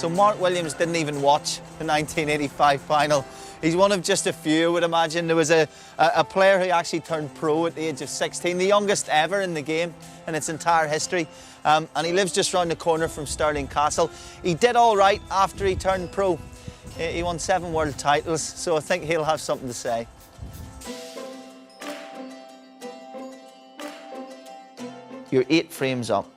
So Mark Williams didn't even watch the 1985 final. He's one of just a few, I would imagine. There was a player who actually turned pro at the age of 16, the youngest ever in the game in its entire history. And he lives just round the corner from Stirling Castle. He did all right after he turned pro. He won 7 world titles, so I think he'll have something to say. You're 8 frames up,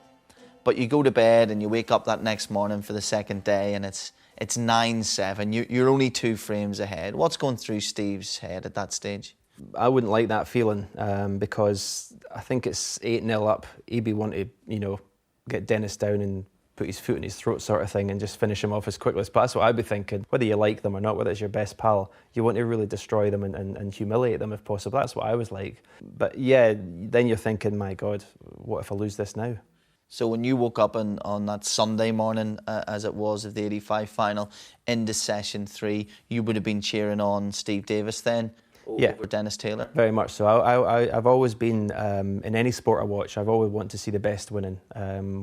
but you go to bed and you wake up that next morning for the second day and it's 9-7. You're only 2 frames ahead. What's going through Steve's head at that stage? I wouldn't like that feeling because I think it's 8-0 up. He'd be wanting to, you know, get Dennis down and put his foot in his throat sort of thing and just finish him off as quickly as possible. That's what I'd be thinking. Whether you like them or not, whether it's your best pal, you want to really destroy them and humiliate them if possible. That's what I was like. But yeah, then you're thinking, my God, what if I lose this now? So when you woke up on that Sunday morning, as it was of the 85 final, into session 3, you would have been cheering on Steve Davis then? Yeah, over Dennis Taylor? Very much so. I've always been, in any sport I watch, I've always wanted to see the best winning,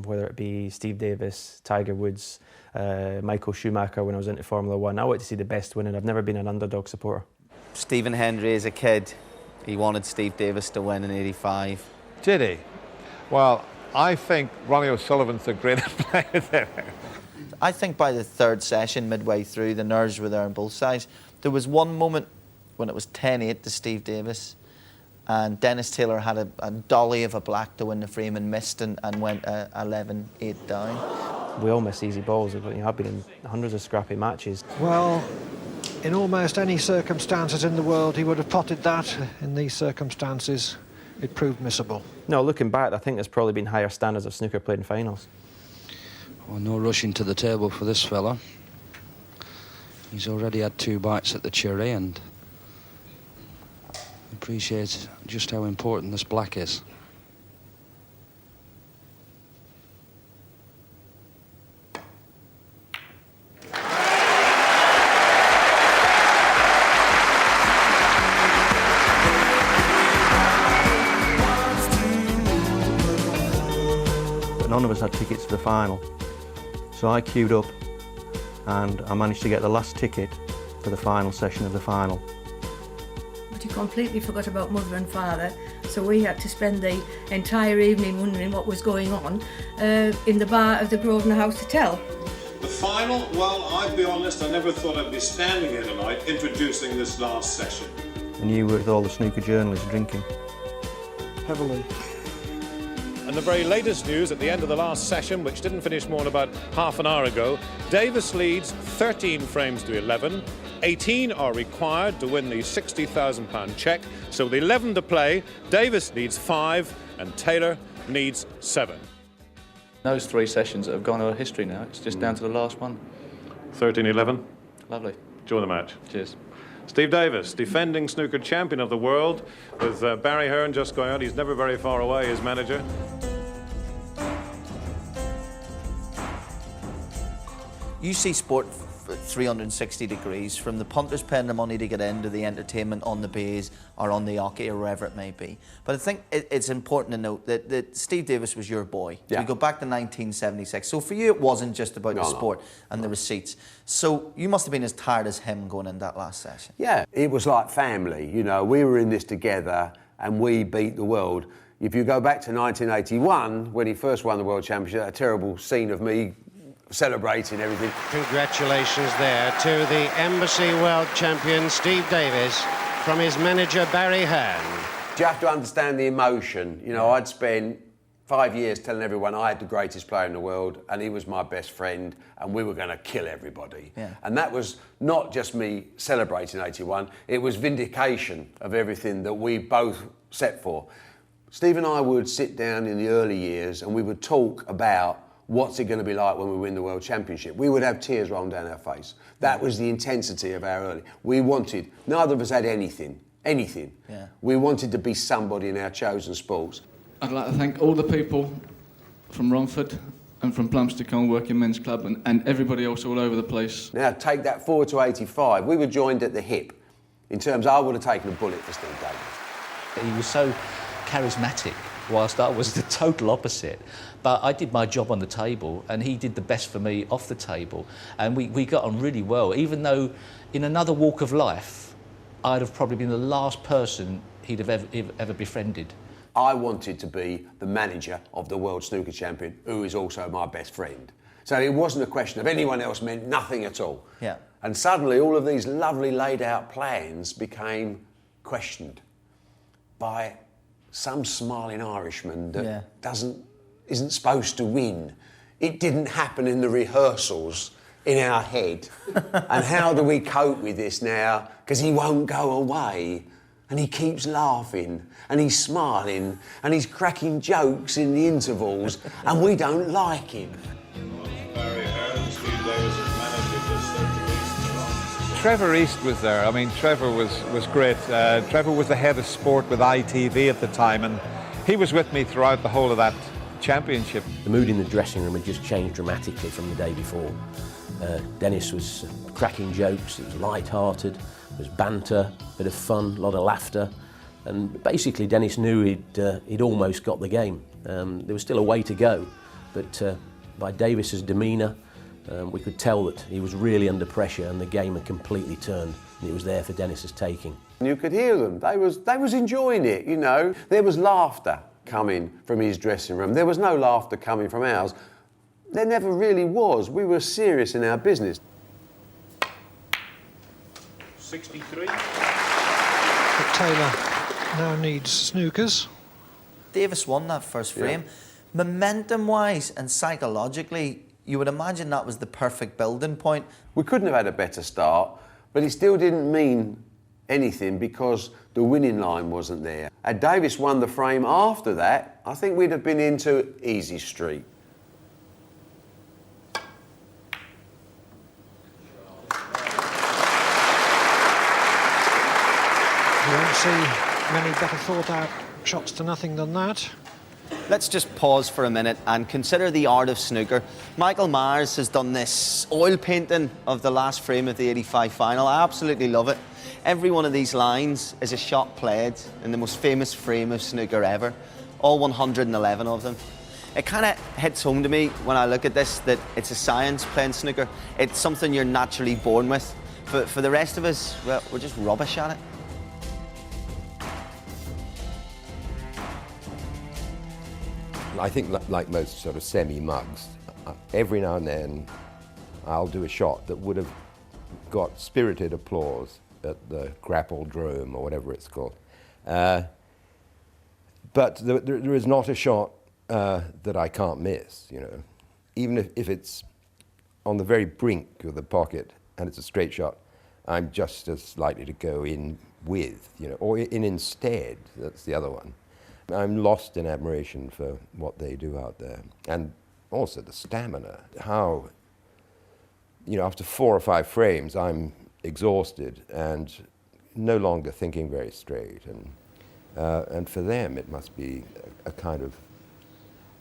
whether it be Steve Davis, Tiger Woods, Michael Schumacher when I was into Formula 1. I want to see the best winning. I've never been an underdog supporter. Stephen Hendry, as a kid, he wanted Steve Davis to win in 85. Did he? Well, I think Ronnie O'Sullivan's the greatest player there. I think by the 3rd session, midway through, the nerves were there on both sides. There was one moment when it was 10-8 to Steve Davis, and Dennis Taylor had a dolly of a black to win the frame and missed and went 11-8 down. We all miss easy balls. I've been in hundreds of scrappy matches. Well, in almost any circumstances in the world, he would have potted that. In these circumstances, it proved missable. No, looking back, I think there's probably been higher standards of snooker played in finals. Well, no rushing to the table for this fella. He's already had 2 bites at the cherry and appreciates just how important this black is. But none of us had tickets to the final. So I queued up and I managed to get the last ticket for the final session of the final. He completely forgot about mother and father, so we had to spend the entire evening wondering what was going on in the bar of the Grosvenor House Hotel. The final, well, I'll be honest, I never thought I'd be standing here tonight introducing this last session. And you were with all the snooker journalists drinking. Heavily. And the very latest news at the end of the last session, which didn't finish more than about half an hour ago, Davis leads 13 frames to 11. 18 are required to win the £60,000 cheque. So with 11 to play, Davis needs 5 and Taylor needs 7. Those 3 sessions that have gone out of history now, it's just down to the last one. 13-11. Lovely. Enjoy the match. Cheers. Steve Davis, defending snooker champion of the world, with Barry Hearn just going out. He's never very far away, his manager. You see sport 360 degrees, from the punters paying the money to get into the entertainment on the bays or on the hockey or wherever it may be. But I think it's important to note that Steve Davis was your boy. Yeah. We go back to 1976. So for you, it wasn't just about the sport and the receipts. So you must have been as tired as him going in that last session. Yeah, it was like family. You know, we were in this together and we beat the world. If you go back to 1981, when he first won the World Championship, a terrible scene of me celebrating everything. Congratulations there to the Embassy World Champion Steve Davis from his manager Barry Hearn. You have to understand the emotion. You know, I'd spent 5 years telling everyone I had the greatest player in the world and he was my best friend and we were going to kill everybody. Yeah. And that was not just me celebrating 81, it was vindication of everything that we both set for. Steve and I would sit down in the early years and we would talk about what's it going to be like when we win the World Championship. We would have tears rolling down our face. That was the intensity of our early. We wanted, neither of us had anything. Yeah. We wanted to be somebody in our chosen sports. I'd like to thank all the people from Romford and from Plumstead Colne Working Men's Club and everybody else all over the place. Now take that forward to 85. We were joined at the hip. In terms, I would have taken a bullet for Steve Davis. He was so charismatic whilst I was the total opposite. But I did my job on the table, and he did the best for me off the table. And we got on really well, even though in another walk of life, I'd have probably been the last person he'd have ever befriended. I wanted to be the manager of the World Snooker Champion, who is also my best friend. So it wasn't a question of anyone else, meant nothing at all. Yeah. And suddenly all of these lovely laid out plans became questioned by some smiling Irishman that isn't supposed to win. It didn't happen in the rehearsals in our head. And how do we cope with this now? Because he won't go away. And he keeps laughing, and he's smiling, and he's cracking jokes in the intervals, and we don't like him. Barry Hearn, Steve Davis has managed Trevor East was there. I mean, Trevor was great. Trevor was the head of sport with ITV at the time, and he was with me throughout the whole of that championship. The mood in the dressing room had just changed dramatically from the day before. Dennis was cracking jokes, it was light-hearted, there was banter, a bit of fun, a lot of laughter, and basically Dennis knew he'd almost got the game. There was still a way to go, but by Davis's demeanour, we could tell that he was really under pressure and the game had completely turned and it was there for Dennis's taking. You could hear them, they was enjoying it, you know. There was laughter coming from his dressing room, there was no laughter coming from ours. There never really was. We were serious in our business. 63. But Taylor now needs snookers. Davis won that first frame. Momentum-wise and psychologically, you would imagine that was the perfect building point. We couldn't have had a better start, but it still didn't mean anything because the winning line wasn't there. Had Davis won the frame after that, I think we'd have been into easy street. You won't see many better thought out shots to nothing than that. Let's just pause for a minute and consider the art of snooker. Michael Myers has done this oil painting of the last frame of the 85 final. I absolutely love it. Every one of these lines is a shot played in the most famous frame of snooker ever. All 111 of them. It kind of hits home to me when I look at this that it's a science playing snooker. It's something you're naturally born with. For the rest of us, well, we're just rubbish at it. I think like most sort of semi-mugs, every now and then I'll do a shot that would have got spirited applause at the grapple drome or whatever it's called. But there is not a shot that I can't miss, you know. Even if it's on the very brink of the pocket and it's a straight shot, I'm just as likely to go in with, you know, or in instead, that's the other one. I'm lost in admiration for what they do out there. And also the stamina. How, you know, after 4 or 5 frames, I'm exhausted and no longer thinking very straight. And for them, it must be a kind of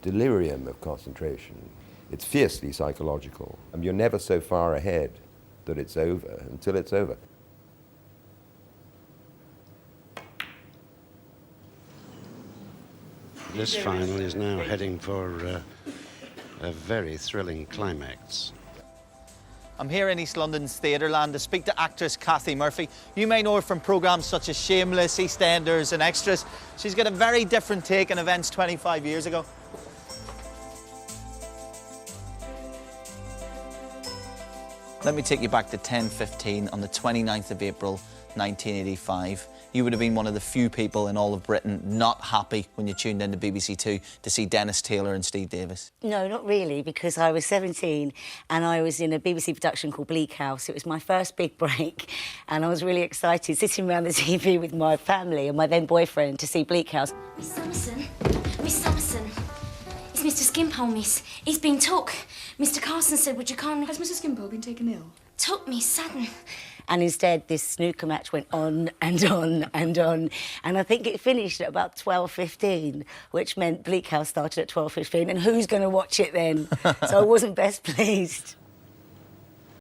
delirium of concentration. It's fiercely psychological. You're never so far ahead that it's over until it's over. This final is now heading for a very thrilling climax. I'm here in East London's Theatreland to speak to actress Cathy Murphy. You may know her from programmes such as Shameless, EastEnders and Extras. She's got a very different take on events 25 years ago. Let me take you back to 10:15 on the 29th of April, 1985. You would have been one of the few people in all of Britain not happy when you tuned into BBC Two to see Dennis Taylor and Steve Davis. No, not really, because I was 17 and I was in a BBC production called Bleak House. It was my first big break and I was really excited sitting around the TV with my family and my then boyfriend to see Bleak House. Miss Summerson, it's Mr Skimpole, miss. He's been took. Mr Carson said, would you kindly... Has Mr Skimpole been taken ill? Took me sudden. And instead, this snooker match went on and on and on. And I think it finished at about 12:15, which meant Bleak House started at 12:15. And who's going to watch it then? So I wasn't best pleased.